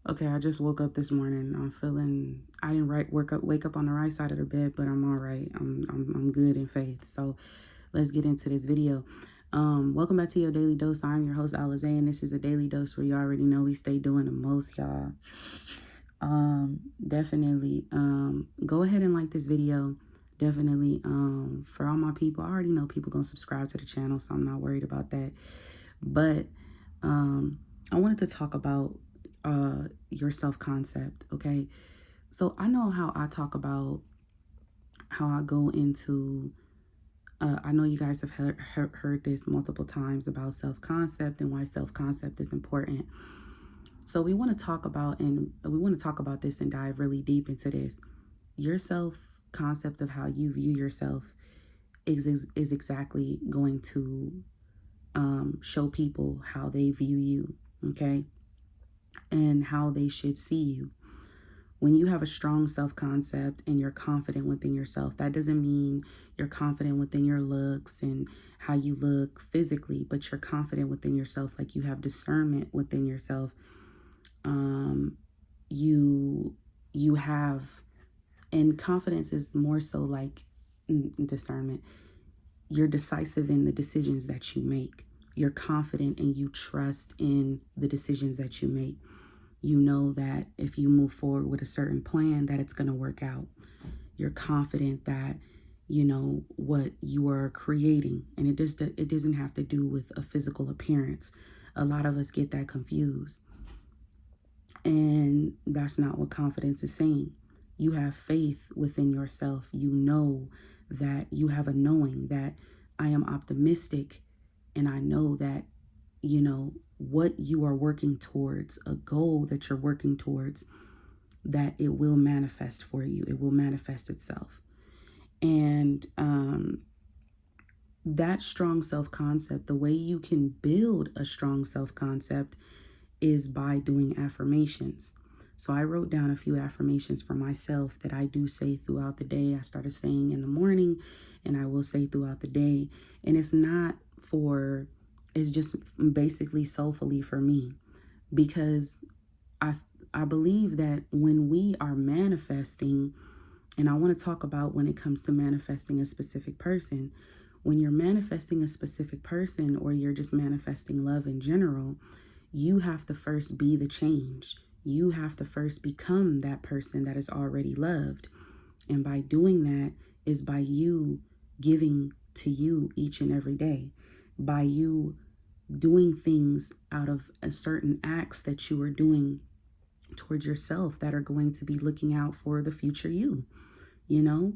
Okay, I just woke up this morning. I'm feeling I didn't wake up on the right side of the bed, but I'm all right. I'm good in faith. So let's get into this video. Welcome back to your daily dose. I'm your host Alize, and this is a daily dose where you already know we stay doing the most, y'all. Definitely go ahead and like this video. Definitely for all my people, I already know people gonna subscribe to the channel, so I'm not worried about that. But I wanted to talk about your self-concept, okay? So I know how I talk about how I go into I know you guys have heard this multiple times about self-concept and why self-concept is important. So we want to talk about this and dive really deep into this. Your self-concept of how you view yourself is exactly going to show people how they view you, okay? And how they should see you. When you have a strong self-concept and you're confident within yourself, that doesn't mean you're confident within your looks and how you look physically, but you're confident within yourself, like you have discernment within yourself. You have, and confidence is more so like discernment. You're decisive in the decisions that you make. You're confident and you trust in the decisions that you make. You know that if you move forward with a certain plan, that it's going to work out. You're confident that you know what you are creating, and it doesn't have to do with a physical appearance. A lot of us get that confused, and that's not what confidence is saying. You have faith within yourself. You know that you have a knowing that I am optimistic, and I know that you know what you are working towards, a goal that you're working towards, that it will manifest for you. It will manifest itself. And that strong self-concept, the way you can build a strong self-concept is by doing affirmations. So I wrote down a few affirmations for myself that I do say throughout the day. I started saying in the morning and I will say throughout the day. And it's just basically soulfully for me, because I I believe that when we are manifesting, and I want to talk about when it comes to manifesting a specific person, when you're manifesting a specific person or you're just manifesting love in general, you have to first be the change. You have to first become that person that is already loved. And by doing that is by you giving to you each and every day, by you doing things out of a certain acts that you are doing towards yourself that are going to be looking out for the future you know,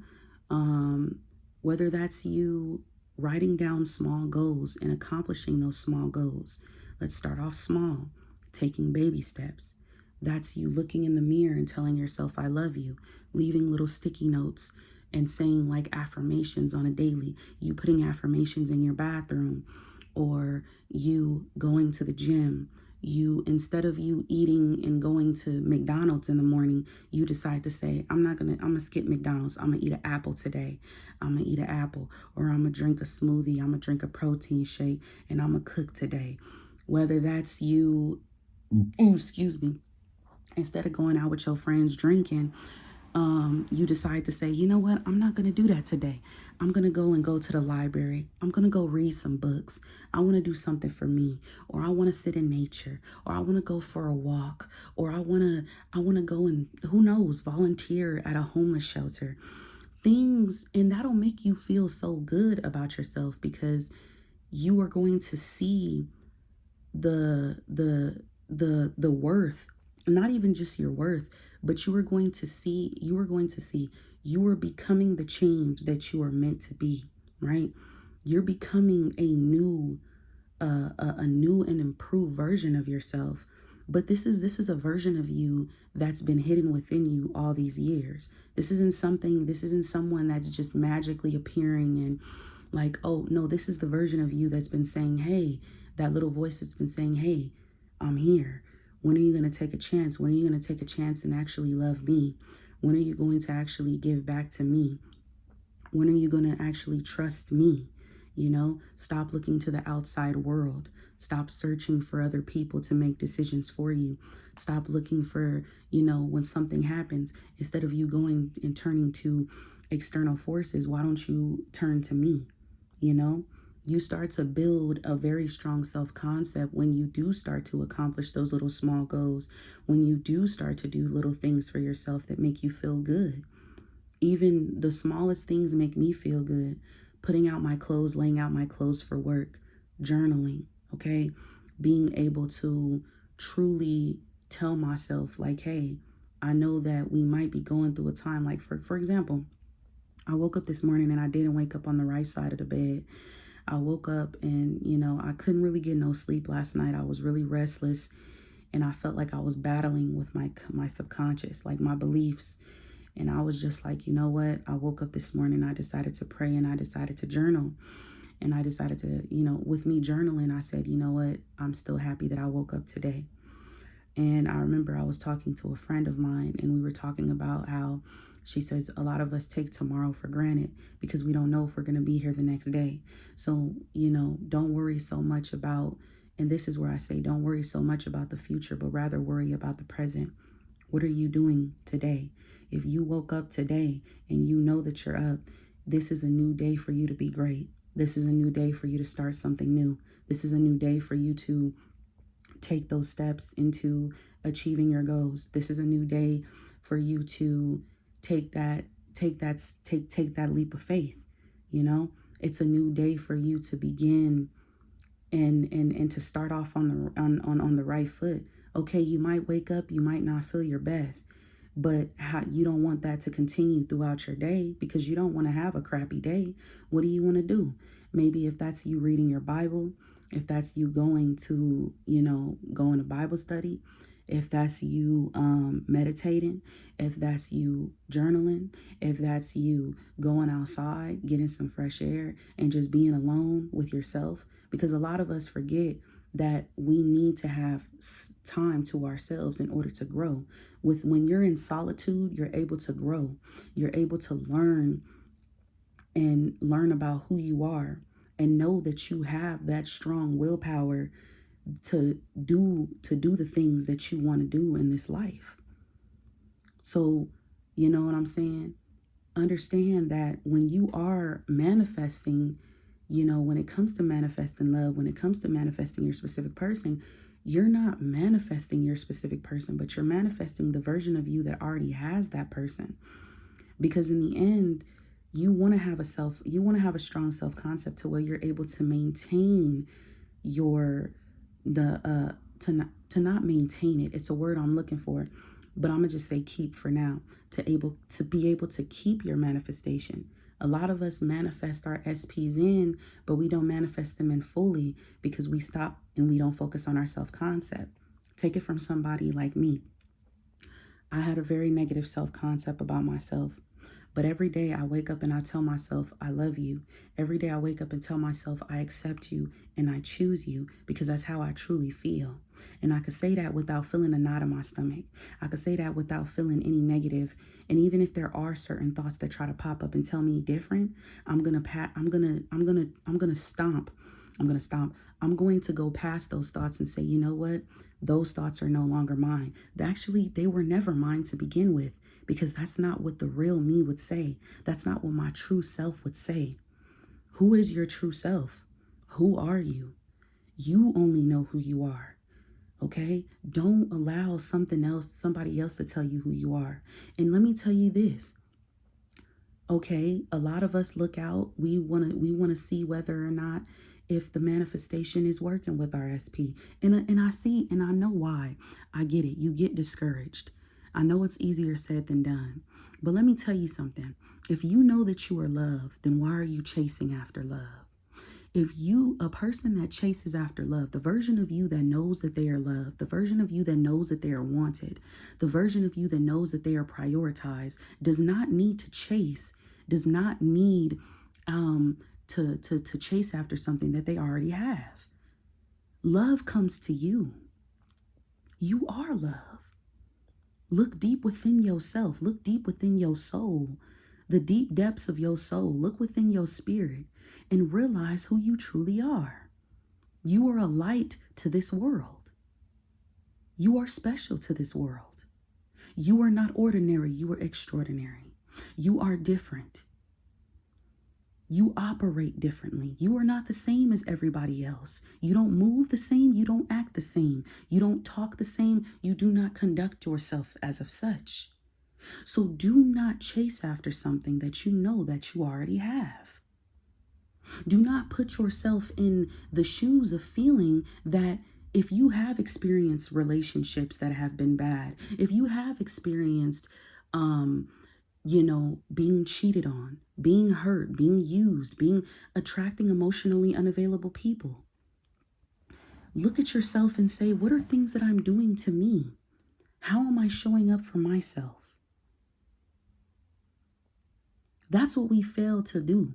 whether that's you writing down small goals and accomplishing those small goals. Let's start off small, taking baby steps. That's you looking in the mirror and telling yourself, I love you, leaving little sticky notes and saying like affirmations on a daily, you putting affirmations in your bathroom, or you going to the gym. You, instead of you eating and going to McDonald's in the morning, you decide to say, I'm gonna skip McDonald's. I'm gonna eat an apple today. I'm gonna eat an apple, or I'm gonna drink a smoothie. I'm gonna drink a protein shake, and I'm gonna cook today. Whether that's you, excuse me, instead of going out with your friends drinking, you decide to say, you know what, I'm not going to do that today. I'm going to go to the library. I'm going to go read some books. I want to do something for me, or I want to sit in nature, or I want to go for a walk, or I want to go and, who knows, volunteer at a homeless shelter. Things, and that'll make you feel so good about yourself, because you are going to see the worth, not even just your worth, but you are becoming the change that you are meant to be, right? You're becoming a new and improved version of yourself. But this is a version of you that's been hidden within you all these years. This isn't someone that's just magically appearing and like, oh no, this is the version of you that's been saying, hey, that little voice that's been saying, hey, I'm here. When are you going to take a chance? When are you going to take a chance and actually love me? When are you going to actually give back to me? When are you going to actually trust me? You know, stop looking to the outside world. Stop searching for other people to make decisions for you. Stop looking for, when something happens, instead of you going and turning to external forces, why don't you turn to me? You start to build a very strong self-concept when you do start to accomplish those little small goals, when you do start to do little things for yourself that make you feel good. Even the smallest things make me feel good. Putting out my clothes, laying out my clothes for work, journaling, okay? Being able to truly tell myself, like, hey, I know that we might be going through a time, like, for example, I woke up this morning and I didn't wake up on the right side of the bed. I woke up and, I couldn't really get no sleep last night. I was really restless and I felt like I was battling with my subconscious, like my beliefs. And I was just like, you know what? I woke up this morning, I decided to pray and I decided to journal. And I decided to, with me journaling, I said, you know what? I'm still happy that I woke up today. And I remember I was talking to a friend of mine and we were talking about how she says a lot of us take tomorrow for granted because we don't know if we're going to be here the next day. So, don't worry so much about, and this is where I say, don't worry so much about the future, but rather worry about the present. What are you doing today? If you woke up today and you know that you're up, this is a new day for you to be great. This is a new day for you to start something new. This is a new day for you to take those steps into achieving your goals. This is a new day for you to take that leap of faith. It's a new day for you to begin and to start off on the right foot. Okay, you might wake up, you might not feel your best, but you don't want that to continue throughout your day because you don't want to have a crappy day. What do you want to do? Maybe if that's you reading your Bible, if that's you going to, going to Bible study, if that's you meditating, if that's you journaling, if that's you going outside, getting some fresh air and just being alone with yourself. Because a lot of us forget that we need to have time to ourselves in order to grow. When you're in solitude, you're able to grow. You're able to learn about who you are and know that you have that strong willpower to do the things that you want to do in this life. So, you know what I'm saying? Understand that when you are manifesting, when it comes to manifesting love, when it comes to manifesting your specific person, you're not manifesting your specific person, but you're manifesting the version of you that already has that person. Because in the end, you want to have a strong self-concept to where you're able to maintain to not maintain it. It's a word I'm looking for, but I'm gonna just say keep for now, to be able to keep your manifestation. A lot of us manifest our SPs in, but we don't manifest them in fully because we stop and we don't focus on our self-concept. Take it from somebody like me. I had a very negative self-concept about myself. But every day I wake up and I tell myself, I love you. Every day I wake up and tell myself, I accept you and I choose you because that's how I truly feel. And I could say that without feeling a knot in my stomach. I could say that without feeling any negative. And even if there are certain thoughts that try to pop up and tell me different, I'm going to stomp. I'm going to go past those thoughts and say, you know what? Those thoughts are no longer mine. Actually, they were never mine to begin with. Because that's not what the real me would say. That's not what my true self would say. Who is your true self? Who are you? You only know who you are. Okay? Don't allow somebody else to tell you who you are. And let me tell you this. Okay, a lot of us look out. We want to see whether or not if the manifestation is working with our SP. And I see and I know why. I get it. You get discouraged. I know it's easier said than done, but let me tell you something. If you know that you are loved, then why are you chasing after love? If a person that chases after love, the version of you that knows that they are loved, the version of you that knows that they are wanted, the version of you that knows that they are prioritized, does not need to chase, does not need to chase after something that they already have. Love comes to you. You are love. Look deep within yourself. Look deep within your soul, the deep depths of your soul. Look within your spirit and realize who you truly are. You are a light to this world. You are special to this world. You are not ordinary. You are extraordinary. You are different. You operate differently. You are not the same as everybody else. You don't move the same. You don't act the same. You don't talk the same. You do not conduct yourself as of such. So do not chase after something that you know that you already have. Do not put yourself in the shoes of feeling that if you have experienced relationships that have been bad, if you have experienced, being cheated on, being hurt, being used, being attracting emotionally unavailable people, look at yourself and say, what are things that I'm doing to me? How am I showing up for myself? That's what we fail to do.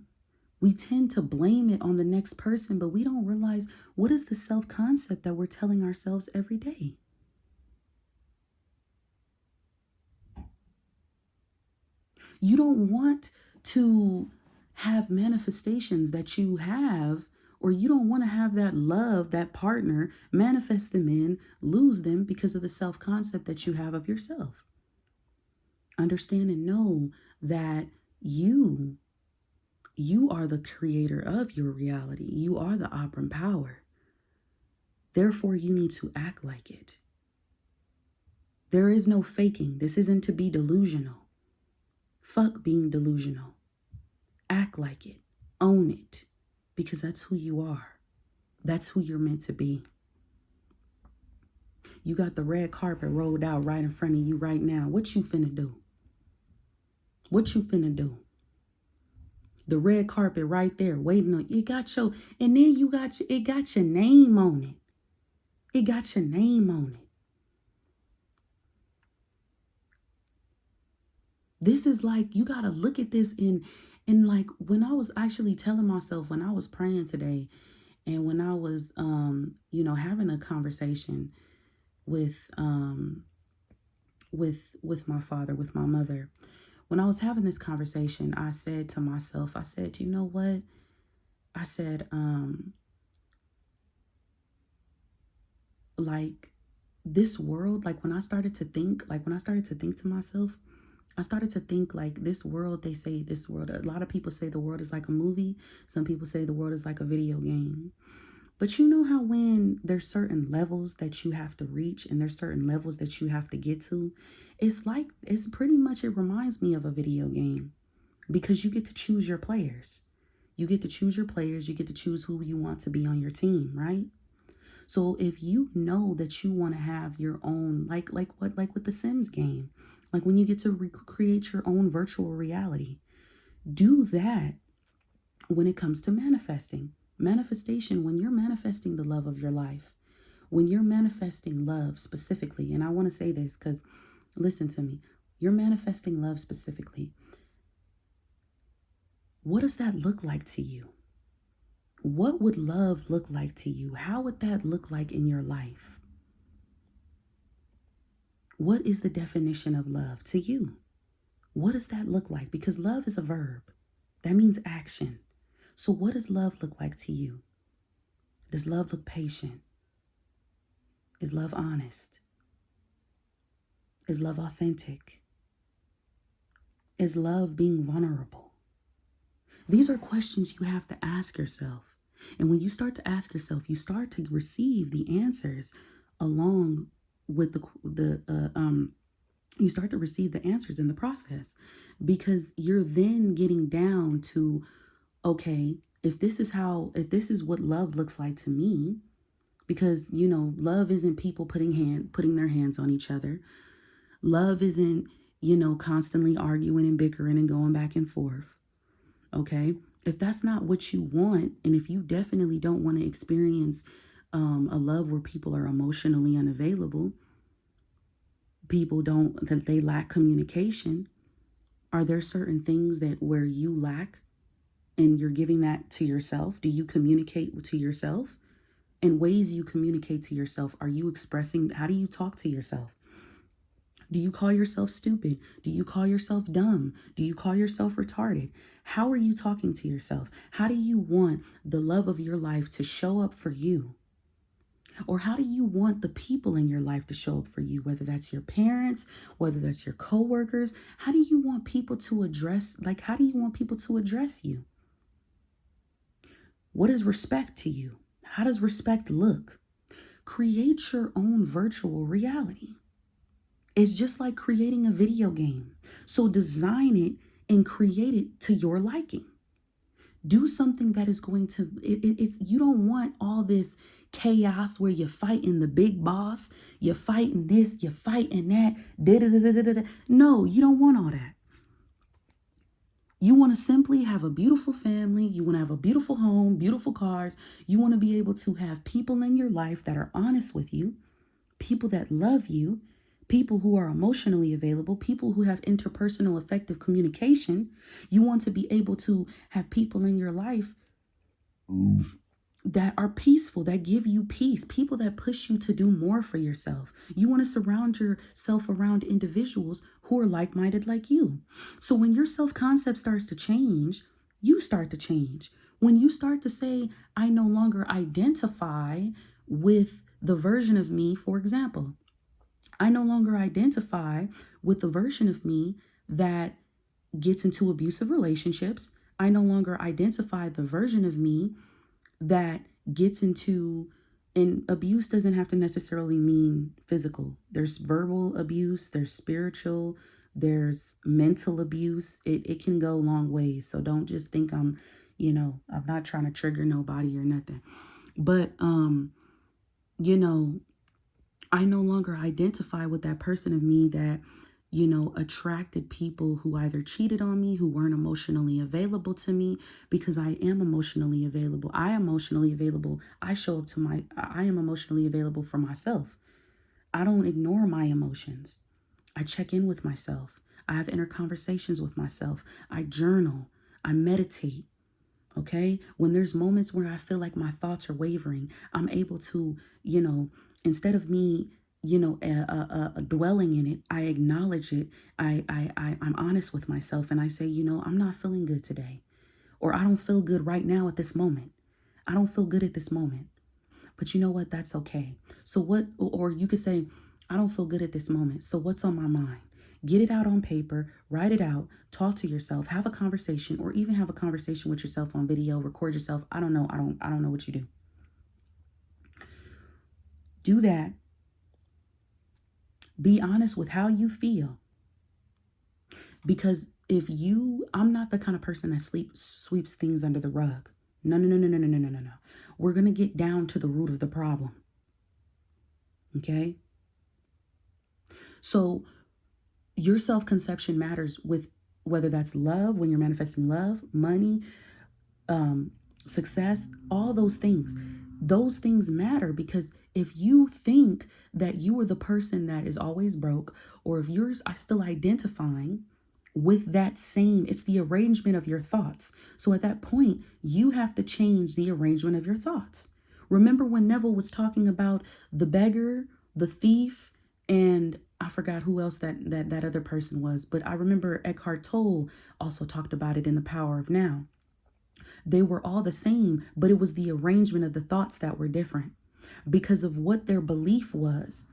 We tend to blame it on the next person, but we don't realize what is the self-concept that we're telling ourselves every day. You don't want to have manifestations that you have, or you don't want to have that love, that partner, manifest them in, lose them because of the self-concept that you have of yourself. Understand and know that you are the creator of your reality. You are the operant power. Therefore, you need to act like it. There is no faking. This isn't to be delusional. Fuck being delusional. Act like it. Own it. Because that's who you are. That's who you're meant to be. You got the red carpet rolled out right in front of you right now. What you finna do? What you finna do? The red carpet right there waiting on you. It got your, and then it got your name on it. It got your name on it. This is like, you got to look at this in like when I was actually telling myself, when I was praying today and when I was, having a conversation with my father, with my mother, when I was having this conversation, I said to myself, I said, you know what? I said, like this world, like when I started to think to myself, I started to think like this world, they say this world, a lot of people say the world is like a movie. Some people say the world is like a video game. But you know how when there's certain levels that you have to reach and there's certain levels that you have to get to, it's pretty much, it reminds me of a video game because you get to choose your players. You get to choose your players. You get to choose who you want to be on your team, right? So if you know that you want to have your own, like with the Sims game, like when you get to create your own virtual reality, do that when it comes to manifesting. Manifestation, when you're manifesting the love of your life, when you're manifesting love specifically, and I want to say this because listen to me, you're manifesting love specifically. What does that look like to you? What would love look like to you? How would that look like in your life? What is the definition of love to you? What does that look like? Because love is a verb. That means action. So what does love look like to you? Does love look patient? Is love honest? Is love authentic? Is love being vulnerable? These are questions you have to ask yourself. And when you start to ask yourself, you start to receive the answers along with you start to receive the answers in the process, because you're then getting down to, okay, if this is what love looks like to me, because, love isn't people putting their hands on each other. Love isn't, constantly arguing and bickering and going back and forth. Okay. If that's not what you want, and if you definitely don't want to experience a love where people are emotionally unavailable, that they lack communication, are there certain things that where you lack and you're giving that to yourself? Do you communicate to yourself? In ways you communicate to yourself, are you expressing, how do you talk to yourself? Do you call yourself stupid? Do you call yourself dumb? Do you call yourself retarded? How are you talking to yourself? How do you want the love of your life to show up for you? Or how do you want the people in your life to show up for you, whether that's your parents, whether that's your coworkers? How do you want people to address, how do you want people to address you? What is respect to you? How does respect look? Create your own virtual reality. It's just like creating a video game. So design it and create it to your liking. Do something that is going to, it's you don't want all this chaos where you're fighting the big boss, you're fighting this, you're fighting that. No, you don't want all that. You want to simply have a beautiful family. You want to have a beautiful home, beautiful cars. You want to be able to have people in your life that are honest with you, people that love you, people who are emotionally available, people who have interpersonal effective communication. You want to be able to have people in your life that are peaceful, that give you peace, people that push you to do more for yourself. You want to surround yourself around individuals who are like-minded like you. So when your self-concept starts to change, you start to change. When you start to say, I no longer identify with the version of me, for example, I no longer identify with the version of me that gets into abusive relationships. I no longer identify the version of me that gets into, and abuse doesn't have to necessarily mean physical. There's verbal abuse, there's spiritual, there's mental abuse. It can go long ways. So don't just think I'm not trying to trigger nobody or nothing. But, I no longer identify with that person of me that, attracted people who either cheated on me, who weren't emotionally available to me, because I am emotionally available. I am emotionally available. I am emotionally available for myself. I don't ignore my emotions. I check in with myself. I have inner conversations with myself. I journal. I meditate. Okay. When there's moments where I feel like my thoughts are wavering, I'm able to, instead of me, dwelling in it, I acknowledge it. I'm honest with myself and I say, I'm not feeling good today, or I don't feel good right now at this moment. I don't feel good at this moment, but you know what? That's okay. So or you could say, I don't feel good at this moment. So what's on my mind? Get it out on paper, write it out, talk to yourself, have a conversation, or even have a conversation with yourself on video, record yourself. I don't know. I don't know what you do. Do that. Be honest with how you feel. Because I'm not the kind of person that sweeps things under the rug. No. We're going to get down to the root of the problem. Okay? So your self-conception matters with whether that's love, when you're manifesting love, money, success, all those things. Those things matter because if you think that you are the person that is always broke, or if you're still identifying with that same, it's the arrangement of your thoughts. So at that point, you have to change the arrangement of your thoughts. Remember when Neville was talking about the beggar, the thief, and I forgot who else that other person was, but I remember Eckhart Tolle also talked about it in The Power of Now. They were all the same, but it was the arrangement of the thoughts that were different because of what their belief was.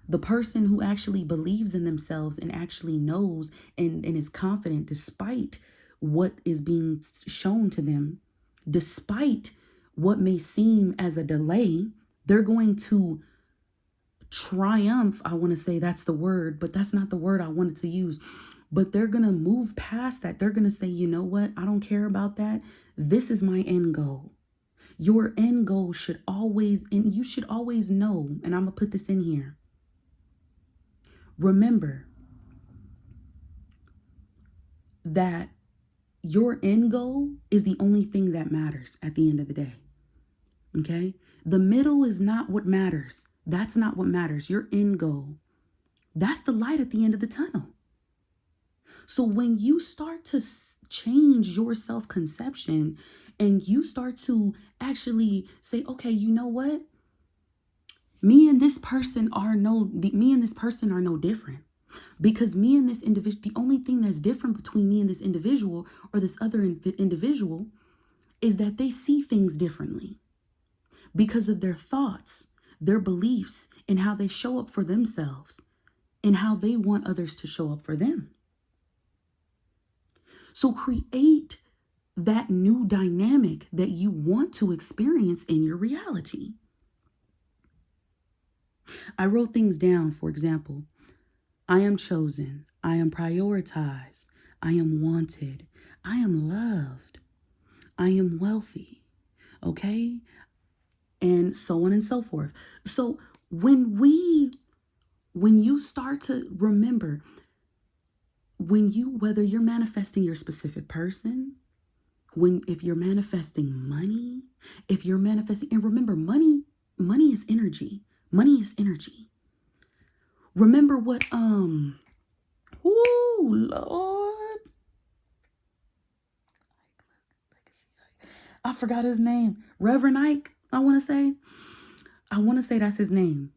The person who actually believes in themselves and actually knows and is confident despite what is being shown to them, despite what may seem as a delay, they're going to triumph. I want to say that's the word, but that's not the word I wanted to use. But they're going to move past that. They're going to say, you know what? I don't care about that. This is my end goal. Your end goal should always, and you should always know, and I'm going to put this in here. Remember that your end goal is the only thing that matters at the end of the day. Okay? The middle is not what matters. That's not what matters. Your end goal, that's the light at the end of the tunnel. So when you start to change your self-conception and you start to actually say, okay, you know what? Me and this person are no different. Because me and this individual, the only thing that's different between me and this individual or this other individual is that they see things differently because of their thoughts, their beliefs, and how they show up for themselves and how they want others to show up for them. So create that new dynamic that you want to experience in your reality. I wrote things down, for example, I am chosen, I am prioritized, I am wanted, I am loved, I am wealthy, okay? And so on and so forth. So when you start to remember, whether you're manifesting your specific person, if you're manifesting money, if you're manifesting, and remember, money is energy. Money is energy. Remember what, Lord, I forgot his name. Reverend Ike, I want to say that's his name.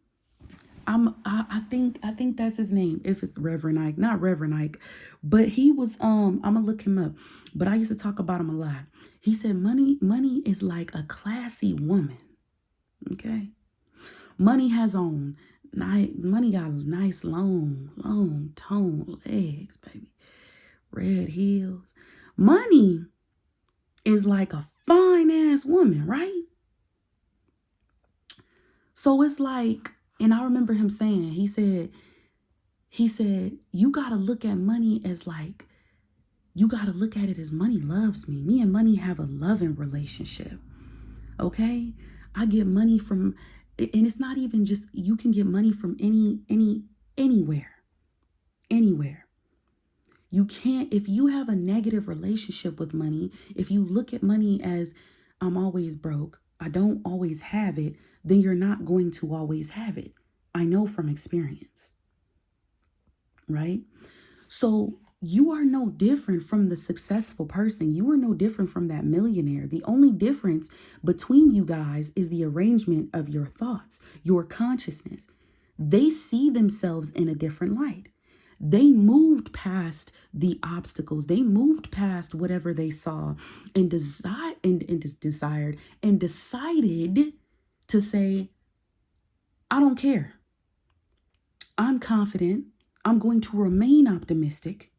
I think that's his name. If it's Reverend Ike, not Reverend Ike, but he was, I'm gonna look him up, but I used to talk about him a lot. He said, money is like a classy woman. Okay. Money got nice, long toned legs, baby. Red heels. Money is like a fine ass woman, right? So it's like, and I remember him saying, he said, you got to look at money as like, you got to look at it as money loves me. Me and money have a loving relationship. Okay. I get money from, and it's not even just, you can get money from anywhere. You can't, if you have a negative relationship with money, if you look at money as I'm always broke, I don't always have it, then you're not going to always have it. I know from experience, right? So you are no different from the successful person. You are no different from that millionaire. The only difference between you guys is the arrangement of your thoughts, your consciousness. They see themselves in a different light. They moved past the obstacles. They moved past whatever they saw and decided to say, I don't care. I'm confident. I'm going to remain optimistic.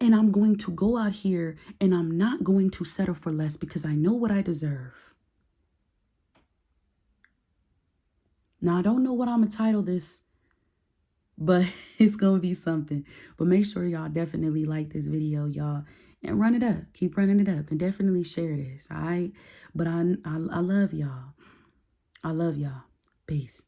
And I'm going to go out here and I'm not going to settle for less because I know what I deserve. Now, I don't know what I'm going to title this, but it's going to be something. But make sure y'all definitely like this video, y'all, and run it up. Keep running it up and definitely share this. All right. But I love y'all. I love y'all. Peace.